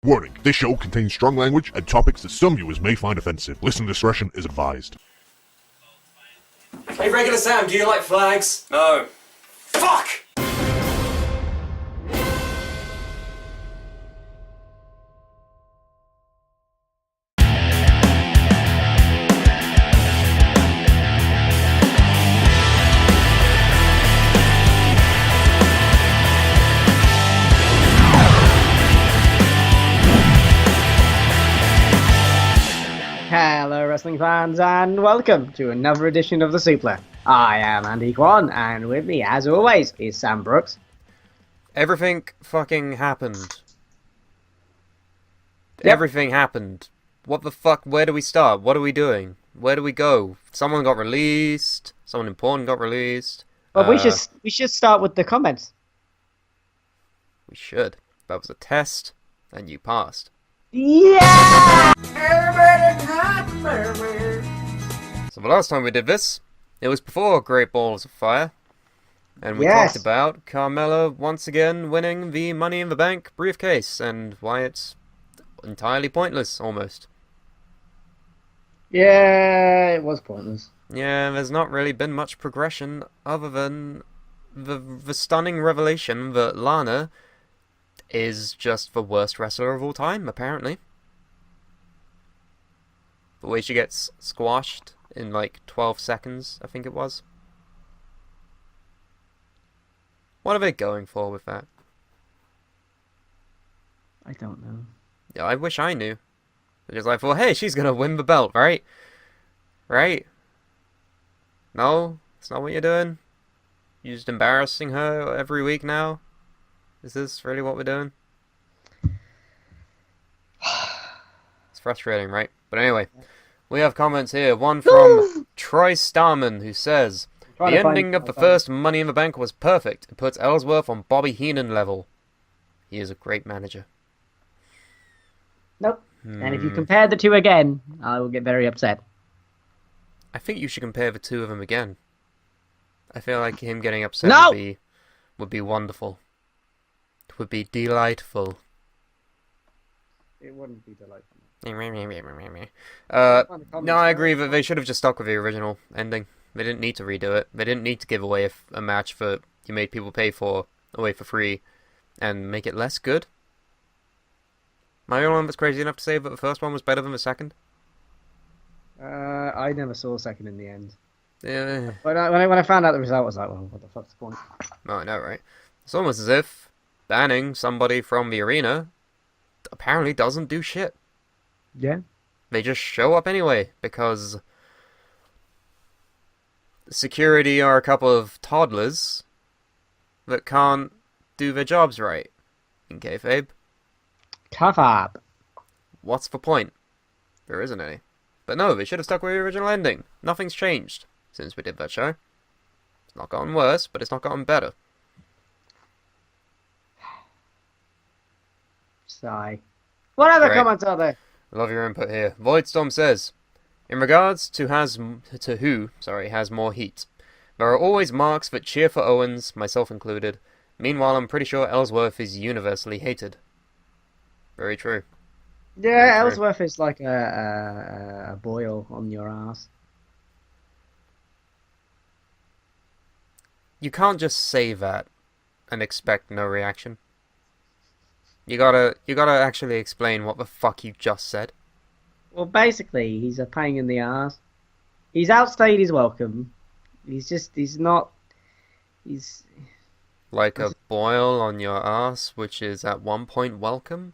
Warning, this show contains strong language and topics that some viewers may find offensive. Listener discretion is advised. Hey, Regular Sam, do you like flags? No. Fuck! Hello wrestling fans and welcome to another edition of the Suplah. I am Andy Kwan and with me as always is Sam Brooks. Everything fucking happened. Yep. Everything happened. What the fuck? Where do we start? What are we doing? Where do we go? Someone got released. Someone important got released. But we should start with the comments. We should. That was a test, and you passed. Yeah! So the last time we did this, it was before Great Balls of Fire. And we Yes. talked about Carmella once again winning the Money in the Bank briefcase and why it's entirely pointless, almost. Yeah, it was pointless. Yeah, there's not really been much progression other than the stunning revelation that Lana is just the worst wrestler of all time, apparently. The way she gets squashed in like 12 seconds, I think it was. What are they going for with that? I don't know. Yeah, I wish I knew. Because I thought, hey, she's gonna win the belt, right? Right? No? That's not what you're doing? You're just embarrassing her every week now? Is this really what we're doing? It's frustrating, right? But anyway, we have comments here. One from Troy Starman, who says, the ending of the first Money in the Bank was perfect. It puts Ellsworth on Bobby Heenan level. He is a great manager. Nope. And if you compare the two again, I will get very upset. I think you should compare the two of them again. I feel like him getting upset No! would be wonderful. It would be delightful. It wouldn't be delightful. No, I agree that they should have just stuck with the original ending. They didn't need to redo it. They didn't need to give away a match that you made people pay for away for free and make it less good. Am I the only one that's crazy enough to say that the first one was better than the second? I never saw a second in the end. Yeah. But when I found out the result, I was like, well, what the fuck's the point? No, I know, right? It's almost as if banning somebody from the arena apparently doesn't do shit. Yeah. They just show up anyway, because security are a couple of toddlers that can't do their jobs right. In kayfabe. Tough up. What's the point? There isn't any. But no, they should have stuck with the original ending. Nothing's changed since we did that show. It's not gotten worse, but it's not gotten better. Sigh. What other Great. comments are there? Love your input here. Voidstorm says, in regards to who has more heat, there are always marks that cheer for Owens, myself included. Meanwhile, I'm pretty sure Ellsworth is universally hated. Very true. Yeah, Very true. Ellsworth is like a boil on your ass. You can't just say that and expect no reaction. You gotta actually explain what the fuck you just said. Well, basically, he's a pain in the ass. He's outstayed his welcome. He's Like a boil on your ass, which is at one point welcome?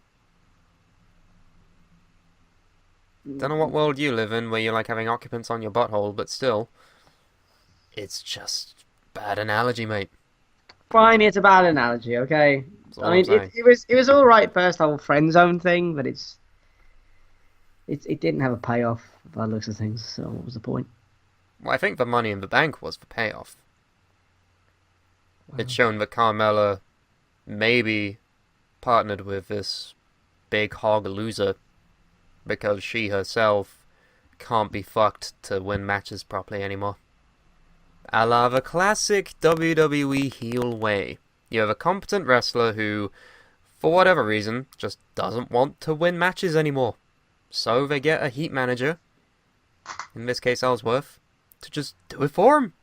Don't know what world you live in where you like having occupants on your butthole, but still. It's just bad analogy, mate. fine. It's a bad analogy, okay. That's all I mean, I'm saying. it was all right first whole friend zone thing, but it didn't have a payoff by the looks of things. So what was the point? Well, I think the Money in the Bank was the payoff. It's shown that Carmella maybe partnered with this big hog loser because she herself can't be fucked to win matches properly anymore. A la the classic WWE heel way. You have a competent wrestler who, for whatever reason, just doesn't want to win matches anymore. So they get a heat manager, in this case Ellsworth, to just do it for him.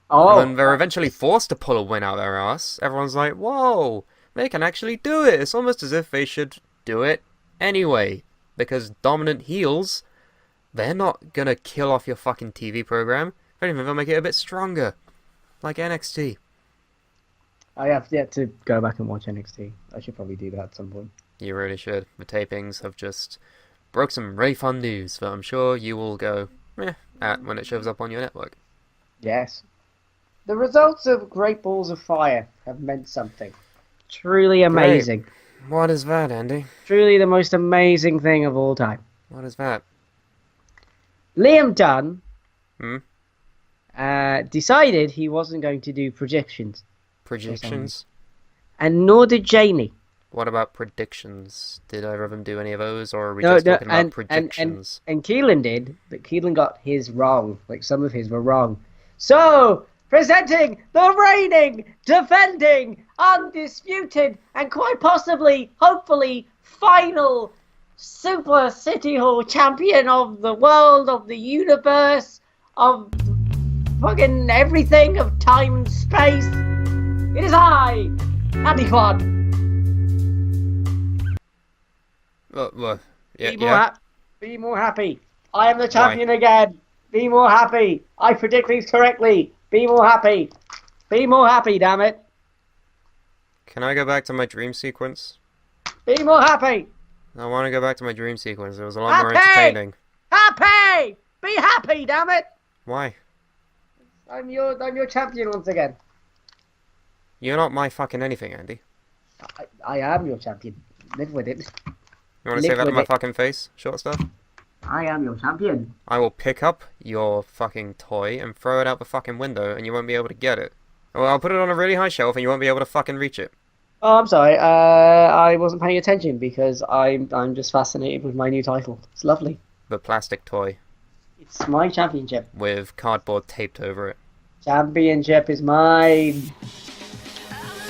Oh, And when they're eventually forced to pull a win out their ass, everyone's like, whoa, they can actually do it. It's almost as if they should do it anyway. Because dominant heels, they're not gonna kill off your fucking TV program. If anything, they'll make it a bit stronger. Like NXT. I have yet to go back and watch NXT. I should probably do that at some point. You really should. The tapings have just broke some really fun news that I'm sure you will go at when it shows up on your network. Yes. The results of Great Balls of Fire have meant something. Truly amazing. Great. What is that, Andy? Truly the most amazing thing of all time. What is that? Liam Dunn Hmm? decided he wasn't going to do projections. Predictions? And nor did Janie. What about predictions? Did either of them do any of those, or are we just talking about predictions? And Keelan did, but Keelan got his wrong. Like, some of his were wrong. So, presenting the reigning, defending, undisputed, and quite possibly, hopefully, final Super City Hall champion of the world, of the universe, of fucking everything, of time and space. It is I, Andy Quad. Be more happy. I am the champion again. Be more happy. I predict things correctly. Be more happy. Be more happy, damn it. Can I go back to my dream sequence? Be more happy. I want to go back to my dream sequence. It was a lot more entertaining. Happy. Be happy, damn it. Why? I'm your champion once again. You're not my fucking anything, Andy. I am your champion. Live with it. You want to say that to my fucking face, short stuff? I am your champion. I will pick up your fucking toy and throw it out the fucking window, and you won't be able to get it. Well, I'll put it on a really high shelf, and you won't be able to fucking reach it. Oh, I'm sorry. I wasn't paying attention because I'm just fascinated with my new title. It's lovely. The plastic toy It's my championship. with cardboard taped over it. Championship is mine.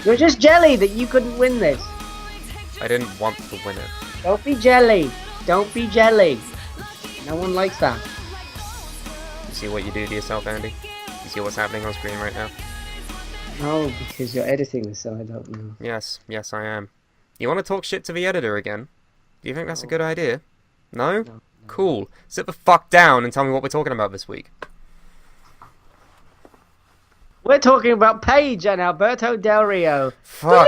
You're just jelly that you couldn't win this. I didn't want to win it. Don't be jelly. Don't be jelly. No one likes that. You see what you do to yourself, Andy? You see what's happening on screen right now? No, because you're editing this, so I don't know. Yes, I am. You want to talk shit to the editor again? Do you think that's a good idea? No? No. Cool. Sit the fuck down and tell me what we're talking about this week. We're talking about Paige and Alberto Del Rio. Fuck.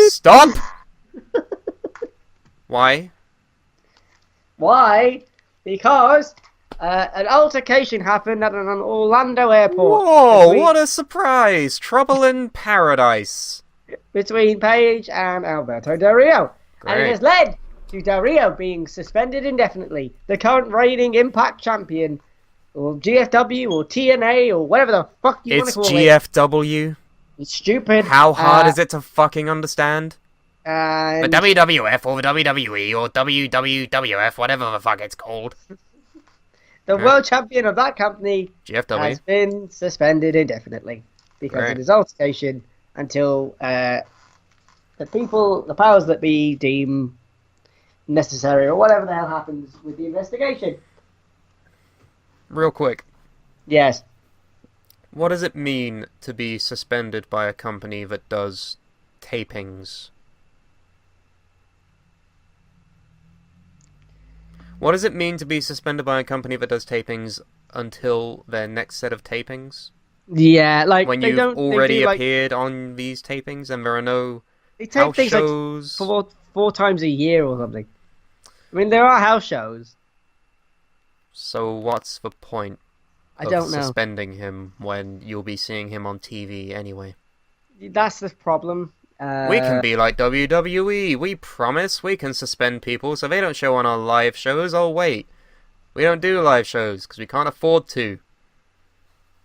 Stop! Why? Why? Because an altercation happened at an Orlando airport. Whoa, what a surprise! Trouble in paradise. Between Paige and Alberto Del Rio. And it Great. has led to Del Rio being suspended indefinitely. The current reigning Impact champion, or GFW, or TNA, or whatever the fuck you want It's to call it. GFW. It's stupid. How hard is it to fucking understand? And The WWF or the WWE or WWF, whatever the fuck it's called. the world champion of that company GFW. has been suspended indefinitely because Great. of his altercation until the powers that be deem necessary, or whatever the hell happens with the investigation. Real quick. Yes. What does it mean to be suspended by a company that does tapings? What does it mean to be suspended by a company that does tapings until their next set of tapings? Yeah, like When they you've don't, already they do, like, appeared on these tapings and there are no they take house things shows? like four times a year or something. I mean, there are house shows. So what's the point I of don't know. suspending him when you'll be seeing him on TV anyway? That's the problem. We can be like WWE. We promise we can suspend people so they don't show on our live shows. Oh wait, we don't do live shows because we can't afford to.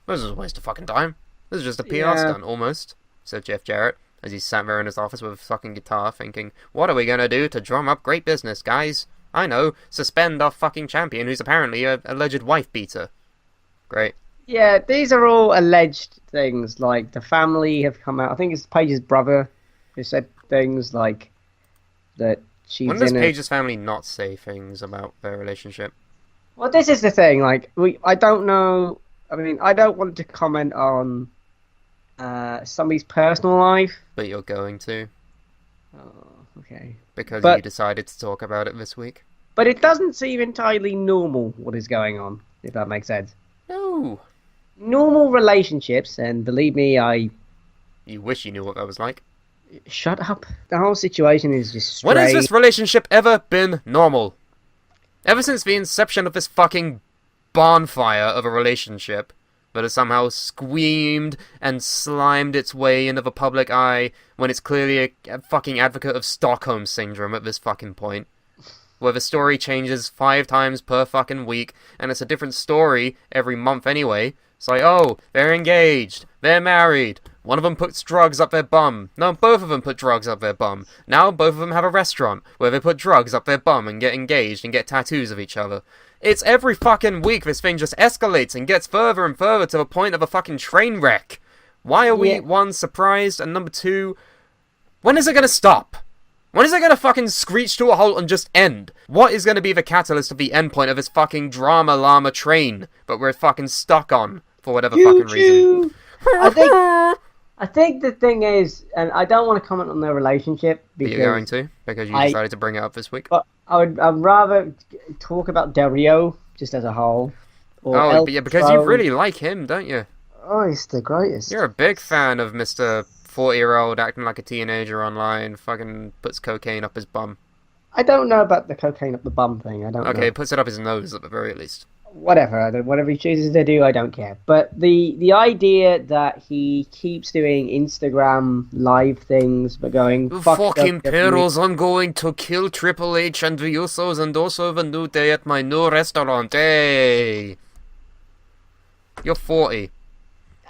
This is a waste of fucking time. This is just a PR stunt, almost, said Jeff Jarrett as he sat there in his office with a fucking guitar thinking, what are we gonna do to drum up great business, guys? I know, suspend our fucking champion who's apparently a alleged wife beater. Great. Yeah, these are all alleged things. Like, the family have come out. I think it's Paige's brother who said things like that she's When does in a... Paige's family not say things about their relationship? Well, this is the thing. Like, I don't know. I mean, I don't want to comment on somebody's personal life. But you're going to. Oh, okay. Because But- you decided to talk about it this week. But it doesn't seem entirely normal what is going on, if that makes sense. No. Normal relationships, and believe me, You wish you knew what that was like. shut up. The whole situation is just strange. When has this relationship ever been normal? Ever since the inception of this fucking bonfire of a relationship that has somehow squeamed and slimed its way into the public eye when it's clearly a fucking advocate of Stockholm Syndrome at this fucking point. Where the story changes 5 times per fucking week, and it's a different story every month anyway. It's like, oh, they're engaged, they're married, one of them puts drugs up their bum. No, both of them put drugs up their bum. Now both of them have a restaurant where they put drugs up their bum and get engaged and get tattoos of each other. It's every fucking week this thing just escalates and gets further and further to the point of a fucking train wreck. Why are we, 1, surprised, and number 2, when is it gonna stop? When is it gonna fucking screech to a halt and just end? What is gonna be the catalyst of the end point of this fucking drama llama train that we're fucking stuck on for whatever fucking reason? I think the thing is, and I don't want to comment on their relationship But because you're going to? Because you decided to bring it up this week? but I'd rather talk about Del Rio just as a whole. Or Oh, El but yeah, because you Patron. really like him, don't you? Oh, he's the greatest. You're a big fan of Mr. 40-year-old acting like a teenager online, fucking puts cocaine up his bum. I don't know about the cocaine up the bum thing. I don't know. Okay, puts it up his nose at the very least. Whatever, whatever he chooses to do, I don't care. But the idea that he keeps doing Instagram live things, but going You fuck fucking WWE. perils, I'm going to kill Triple H and the Usos and also the New Day at my new restaurant. Hey! You're 40.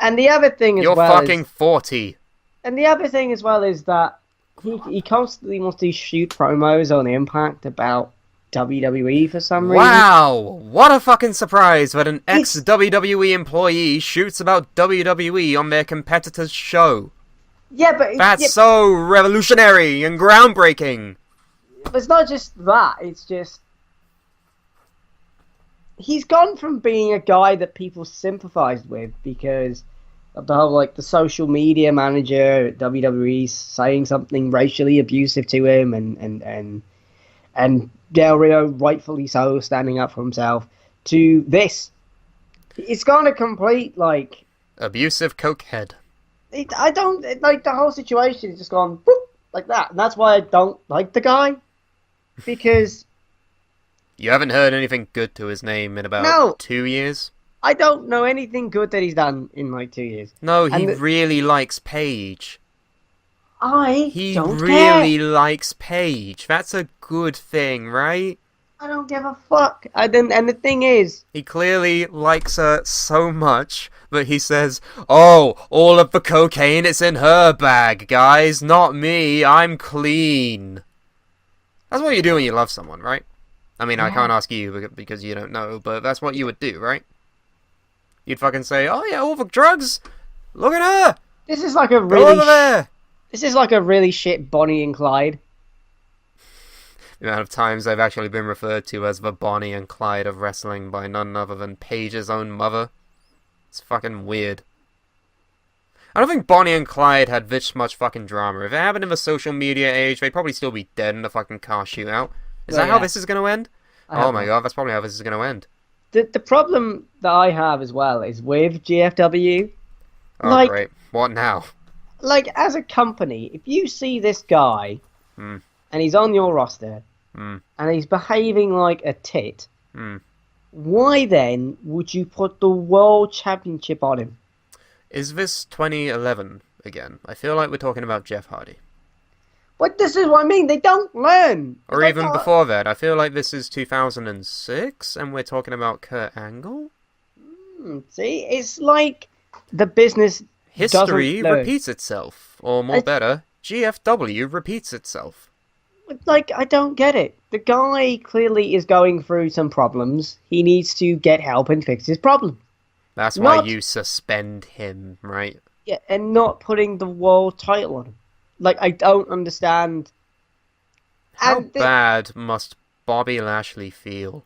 And the other thing as You're well fucking 40. and the other thing as well is that he constantly wants to shoot promos on Impact about WWE for some reason. Wow! What a fucking surprise that an ex-WWE employee shoots about WWE on their competitor's show. Yeah, but That's so revolutionary and groundbreaking. it's not just that. It's just he's gone from being a guy that people sympathized with because of the whole the social media manager at WWE saying something racially abusive to him and Del Rio rightfully so standing up for himself to this. It's gone a complete Abusive cokehead. I don't the whole situation is just gone whoop, like that, and that's why I don't like the guy because You haven't heard anything good to his name in about No. 2 years? I don't know anything good that he's done in 2 years. No, he And really likes Paige. He don't really care. likes Paige. That's a good thing, right? I don't give a fuck. And the thing is, He clearly likes her so much that he says, oh, all of the cocaine is in her bag, guys, not me, I'm clean. That's what you do when you love someone, right? I mean, I can't ask you because you don't know, but that's what you would do, right? You'd fucking say, oh yeah, all the drugs, look at her, this is like a go really over there. this is like a really shit Bonnie and Clyde. The amount of times they've actually been referred to as the Bonnie and Clyde of wrestling by none other than Paige's own mother. It's fucking weird. I don't think Bonnie and Clyde had this much fucking drama. If it happened in the social media age, they'd probably still be dead in a fucking car shootout. Is Well, that how yeah. this is going to end? I Oh don't my know. god, that's probably how this is going to end. The problem that I have as well is with GFW. Oh Like- great. What now? As a company, if you see this guy Hmm. and he's on your roster Hmm. and he's behaving like a tit, Hmm. why then would you put the World Championship on him? Is this 2011 again? I feel like we're talking about Jeff Hardy. But this is what I mean. They don't learn. Or They even don't- before that. I feel like this is 2006 and we're talking about Kurt Angle? See, it's like the business History doesn't learn. repeats itself. Or more I- better, GFW repeats itself. I don't get it. The guy clearly is going through some problems. He needs to get help and fix his problem. That's why Not- you suspend him, right? Yeah, and not putting the world title on him. Like, I don't understand. How And bad must Bobby Lashley feel?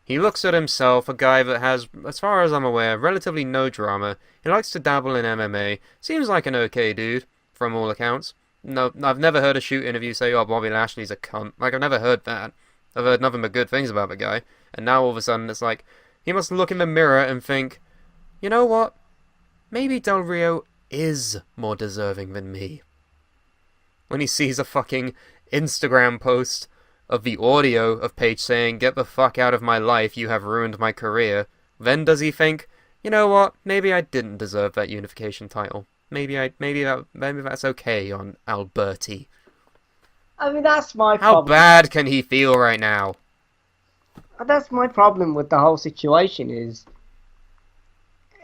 He looks at himself, a guy that has, as far as I'm aware, relatively no drama. He likes to dabble in MMA. Seems like an okay dude, from all accounts. No, I've never heard a shoot interview say, oh, Bobby Lashley's a cunt. Like, I've never heard that. I've heard nothing but good things about the guy. And now all of a sudden it's like, he must look in the mirror and think, you know what? Maybe Del Rio is more deserving than me. When he sees a fucking Instagram post of the audio of Paige saying, get the fuck out of my life, you have ruined my career, then does he think, you know what, maybe I didn't deserve that unification title. Maybe that's okay on Alberti. I mean, that's my How problem. bad can he feel right now? That's my problem with the whole situation is,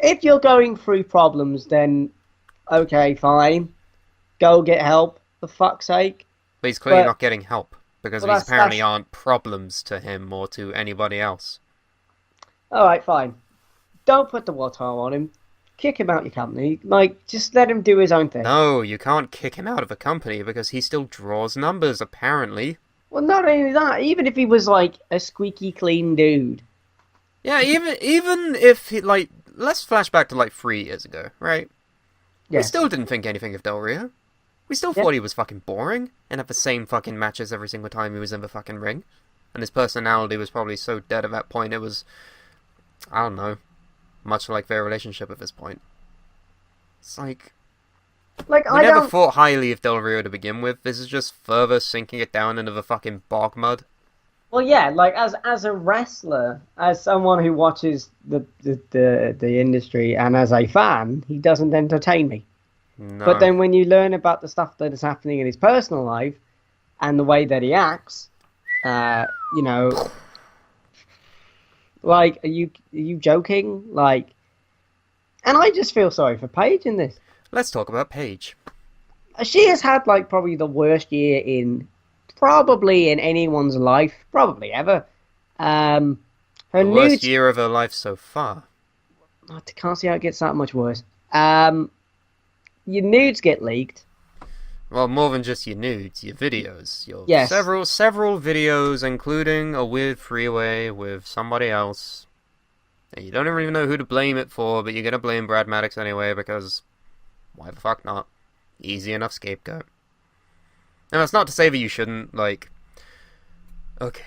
if you're going through problems, then okay, fine, go get help, for fuck's sake. But he's clearly But- not getting help, because Well, these apparently that's- aren't problems to him or to anybody else. Alright, fine. Don't put the world title on him. Kick him out your company. Like, just let him do his own thing. No, you can't kick him out of a company because he still draws numbers, apparently. Well, not only that, even if he was like a squeaky clean dude. Yeah, even if he, like, let's flash back to like 3 years ago, right? We Yes. still didn't think anything of Del Rio. We still Yeah. thought he was fucking boring and had the same fucking matches every single time he was in the fucking ring. And his personality was probably so dead at that point, it was, I don't know, much like their relationship at this point. It's like, Like, we I never don't. thought highly of Del Rio to begin with. This is just further sinking it down into the fucking bog mud. Well, yeah, like as a wrestler, as someone who watches the industry, and as a fan, he doesn't entertain me. No. But then when you learn about the stuff that is happening in his personal life and the way that he acts, you know, like, are you joking? Like, and I just feel sorry for Paige in this. Let's talk about Paige. She has had like probably the worst year probably in anyone's life, probably ever. Her The worst nudes. year of her life so far. I can't see how it gets that much worse. Your nudes get leaked. Well, more than just your nudes, your videos. Your Yes. several videos, including a weird freeway with somebody else. And you don't even know who to blame it for, but you're gonna blame Brad Maddox anyway, because why the fuck not? Easy enough scapegoat. And that's not to say that you shouldn't, like... Okay.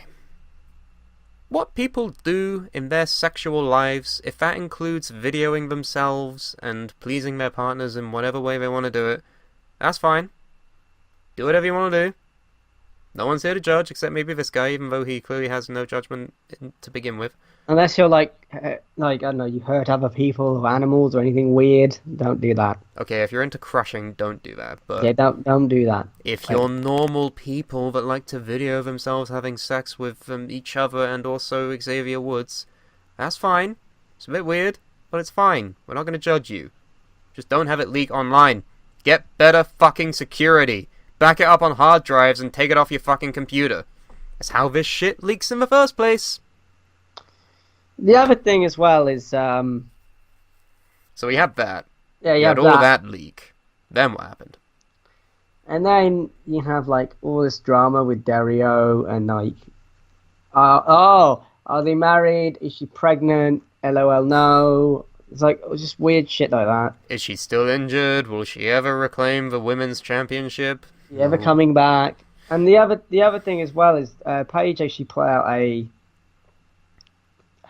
What people do in their sexual lives, if that includes videoing themselves and pleasing their partners in whatever way they want to do it, that's fine. Do whatever you want to do. No one's here to judge, except maybe this guy, even though he clearly has no judgment to begin with. Unless you're like I don't know, you hurt other people or animals or anything weird. Don't do that. Okay, if you're into crushing, don't do that, but... Yeah, don't do that. If you're normal people that like to video themselves having sex with each other and also Xavier Woods, that's fine. It's a bit weird, but it's fine. We're not going to judge you. Just don't have it leak online. Get better fucking security. Back it up on hard drives and take it off your fucking computer. That's how this shit leaks in the first place. The other thing as well is So we had that. yeah, You you had have all that. that leak. Then what happened? And then you have like all this drama with Dario and like, are they married? Is she pregnant? LOL, no. It's like just weird shit like that. Is she still injured? Will she ever reclaim the women's championship? You ever No. coming back? And the other thing as well is Paige actually put out a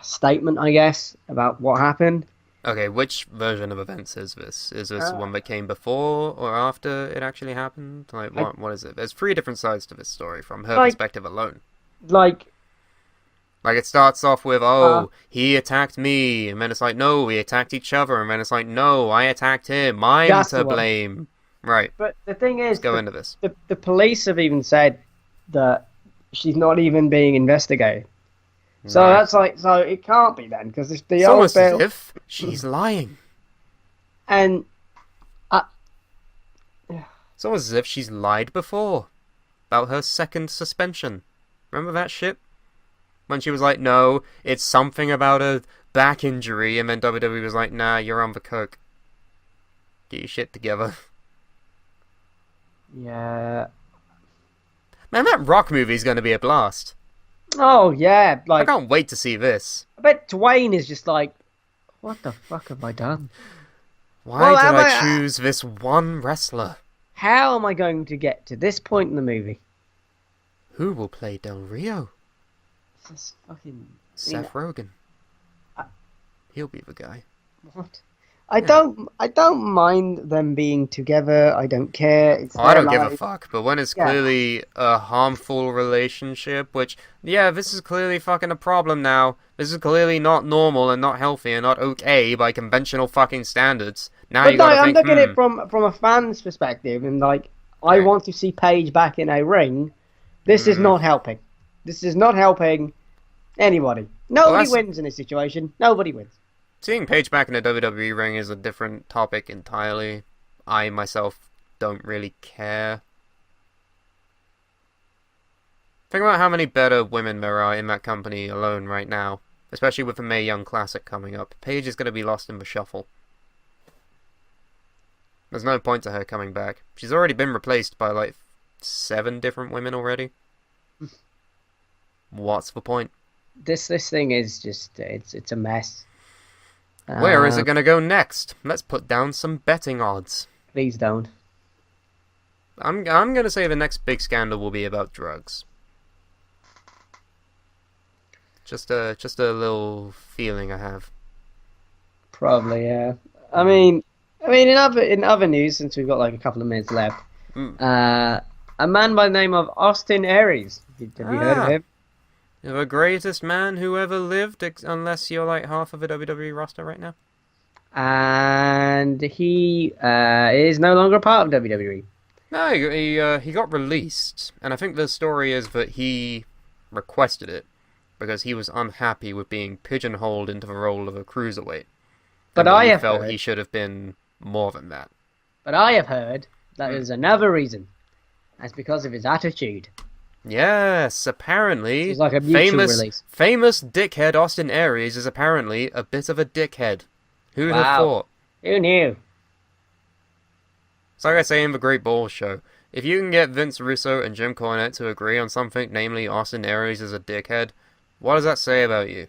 statement, I guess, about what happened. Okay, which version of events is this? Is this one that came before or after it actually happened? Like, what is it? There's 3 different sides to this story from her Like- perspective alone. Like, Like, it starts off with, he attacked me, and then it's like, no, we attacked each other, and then it's like, no, I attacked him, I'm That's to the one. blame. Right, but the thing is, let's go into this. the police have even said that she's not even being investigated. So Right. that's like, so it can't be then, because the It's old almost as bill, if she's lying. and It's almost as if she's lied before. About her second suspension. Remember that shit? When she was like, no, it's something about a back injury, and then WWE was like, nah, you're on the coke. Get your shit together. Yeah. Man, that Rock movie's gonna be a blast. Oh, yeah. I can't wait to see this. I bet Dwayne is just like, what the fuck have I done? Why did I choose this one wrestler? How am I going to get to this point in the movie? Who will play Del Rio? This fucking... Seth Rogen. He'll be the guy. What? I don't mind them being together. I don't care. It's I don't their give a life. fuck. But when it's clearly a harmful relationship, which, yeah, this is clearly fucking a problem now. This is clearly not normal and not healthy and not okay by conventional fucking standards. Now But you no, gotta I'm think, looking at it from a fan's perspective, and like, I want to see Paige back in a ring. This is not helping. This is not helping anybody. Nobody wins in this situation. Nobody wins. Seeing Paige back in a WWE ring is a different topic entirely. I myself don't really care. Think about how many better women there are in that company alone right now. Especially with the Mae Young Classic coming up. Paige is going to be lost in the shuffle. There's no point to her coming back. She's already been replaced by like 7 different women already. What's the point? This thing is just it's a mess. Where is it going to go next? Let's put down some betting odds. Please don't. I'm going to say the next big scandal will be about drugs. Just a little feeling I have. Probably, yeah. I mean, in other news, since we've got like a couple of minutes left, a man by the name of Austin Aries. Have you heard of him? The greatest man who ever lived, unless you're like half of the WWE roster right now. And he is no longer a part of WWE. No, he got released, and I think the story is that he requested it because he was unhappy with being pigeonholed into the role of a cruiserweight. But I have felt heard, he should have been more than that. But I have heard that there's another reason. That's because of his attitude. Yes, apparently, It's like a mutual release. famous dickhead Austin Aries is apparently a bit of a dickhead. Who'd have thought? Who knew? It's like I say in the Great Balls Show. If you can get Vince Russo and Jim Cornette to agree on something, namely Austin Aries is a dickhead, what does that say about you?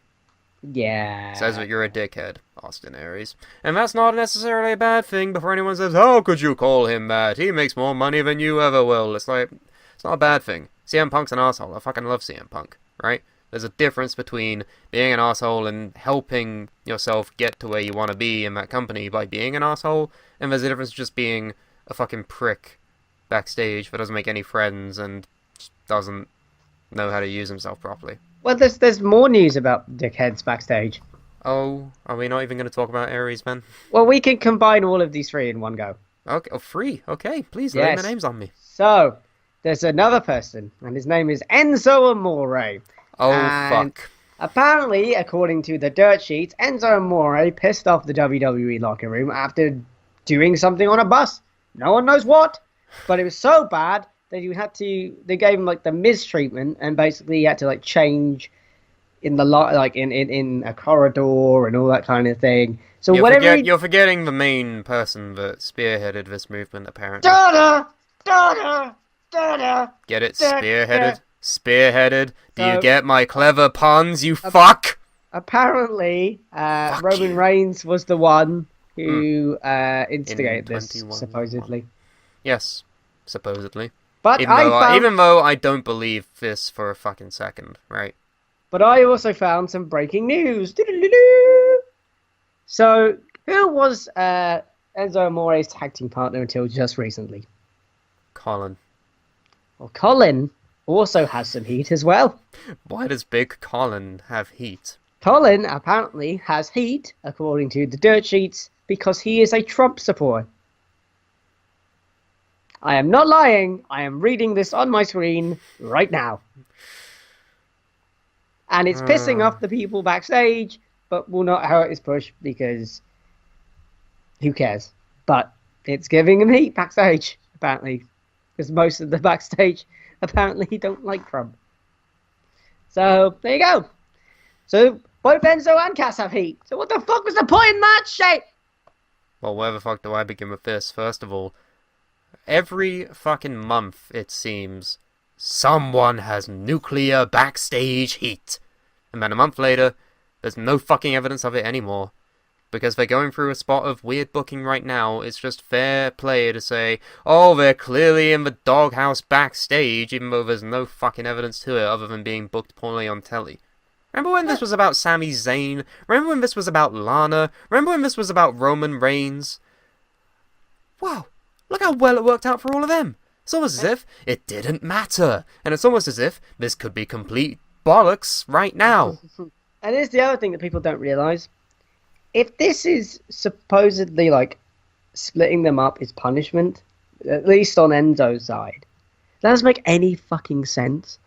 Yeah. It says that you're a dickhead, Austin Aries. And that's not necessarily a bad thing before anyone says, how could you call him that? He makes more money than you ever will. It's like, it's not a bad thing. CM Punk's an asshole. I fucking love CM Punk, right? There's a difference between being an asshole and helping yourself get to where you want to be in that company by being an asshole, and there's a difference just being a fucking prick backstage that doesn't make any friends and just doesn't know how to use himself properly. Well, there's more news about dickheads backstage. Oh, are we not even going to talk about Aries, man? Well, we can combine all of these 3 in one go. Okay, oh, free. Okay, please lay the names on me. So, there's another person, and his name is Enzo Amore. Oh, And fuck. Apparently, according to the dirt sheets, Enzo Amore pissed off the WWE locker room after doing something on a bus. No one knows what, but it was so bad that they gave him like the mistreatment, and basically he had to like change in the in a corridor and all that kind of thing. So you're forgetting the main person that spearheaded this movement, apparently. Get it? Spearheaded? Spearheaded? Do you get my clever puns, you fuck? Apparently, Roman Reigns was the one who instigated this, supposedly. Yes, supposedly. But even though I don't believe this for a fucking second, right? But I also found some breaking news. So, who was Enzo Amore's tag team partner until just recently? Colin. Well, Colin also has some heat as well. Why does Big Colin have heat? Colin apparently has heat, according to the dirt sheets, because he is a Trump supporter. I am not lying. I am reading this on my screen right now. And it's pissing off the people backstage, but will not hurt his push because who cares? But it's giving him heat backstage, apparently. Because most of the backstage apparently don't like Trump. So, there you go. So, Both Enzo and Cass have heat. So what the fuck was the point in that shit? Well, where the fuck do I begin with this? First of all, every fucking month, it seems, someone has nuclear backstage heat. And then a month later, there's no fucking evidence of it anymore. Because they're going through a spot of weird booking right now, it's just fair play to say, oh, they're clearly in the doghouse backstage, even though there's no fucking evidence to it other than being booked poorly on telly. Remember when this was about Sami Zayn? Remember when this was about Lana? Remember when this was about Roman Reigns? Wow, look how well it worked out for all of them. It's almost as if it didn't matter. And it's almost as if this could be complete bollocks right now. And here's the other thing that people don't realise. If this is supposedly, like, splitting them up is punishment, at least on Enzo's side, that doesn't make any fucking sense.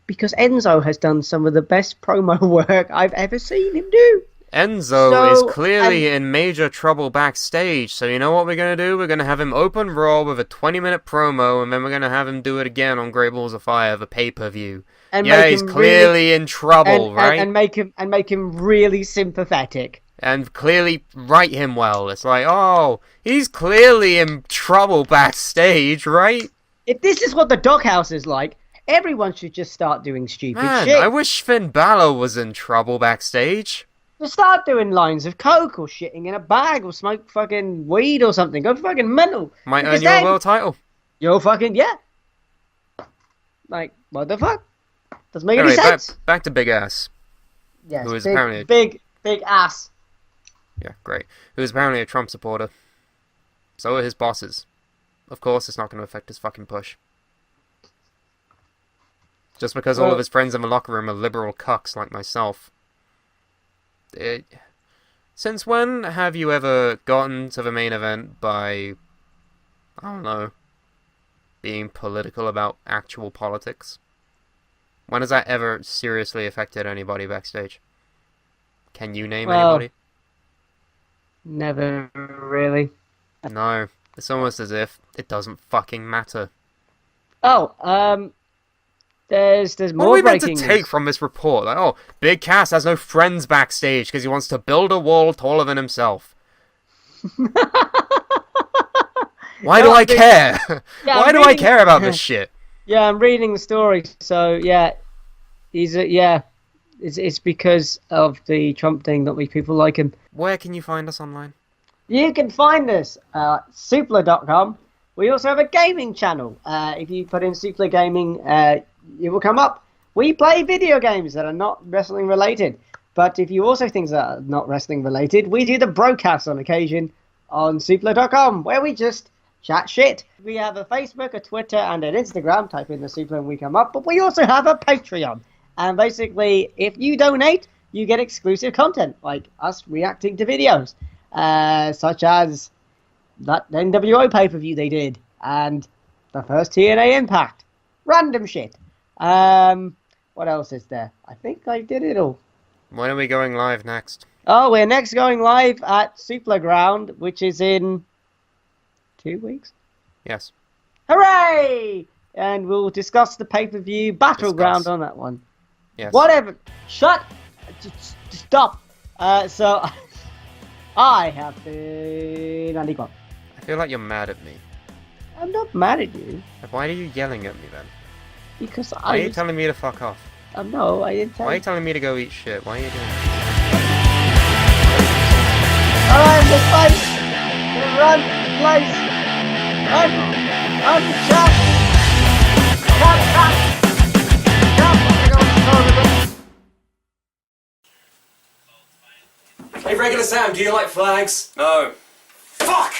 Because Enzo has done some of the best promo work I've ever seen him do. Enzo is clearly in major trouble backstage, so you know what we're going to do? We're going to have him open Raw with a 20-minute promo, and then we're going to have him do it again on Great Balls of Fire, the pay-per-view. And yeah, he's clearly in trouble, right? And make him really sympathetic. And clearly write him well. It's like, oh, he's clearly in trouble backstage, right? If this is what the doghouse is like, everyone should just start doing stupid shit. I wish Finn Balor was in trouble backstage. Just start doing lines of coke or shitting in a bag or smoke fucking weed or something. Go fucking mental. Might earn you a world title. You're fucking, yeah. Like, what the fuck? Doesn't make any sense. Back to Big Ass. Yes, who is big, apparently big ass. Yeah, great. Who is apparently a Trump supporter. So are his bosses. Of course, it's not going to affect his fucking push. Just because all of his friends in the locker room are liberal cucks like myself. Since when have you ever gotten to the main event by, I don't know, being political about actual politics? When has that ever seriously affected anybody backstage? Can you name anybody? Never really. No, it's almost as if it doesn't fucking matter. Oh, there's more breaking news. What are we meant to take from this report? Like, oh, Big Cass has no friends backstage because he wants to build a wall taller than himself. Why do I care? Yeah, Why do I care about this shit? Yeah, I'm reading the story. So yeah, it's because of the Trump thing that people like him. Where can you find us online? You can find us at Suplah.com. We also have a gaming channel. If you put in Suplah Gaming, it will come up. We play video games that are not wrestling related. But if you also think that are not wrestling related, we do the broadcast on occasion on Suplah.com, where we just chat shit. We have a Facebook, a Twitter, and an Instagram. Type in the Suplah and we come up. But we also have a Patreon. And basically, if you donate, you get exclusive content, like us reacting to videos, such as that NWO pay-per-view they did, and the first TNA Impact. Random shit. What else is there? I think I did it all. When are we going live next? Oh, we're next going live at Suplah Ground, which is in 2 weeks. Yes. Hooray! And we'll discuss the pay-per-view Battleground on that one. Yes. Whatever. Shut. Stop. So, I have been Andy Gone. I feel like you're mad at me. I'm not mad at you. Why are you yelling at me then? Because Why are you telling me to fuck off? No, I didn't tell Why are you telling me to go eat shit? Why are you doing that? Alright, the place. Run, place. Run, chop. Hey, regular Sam, do you like flags? No. Fuck!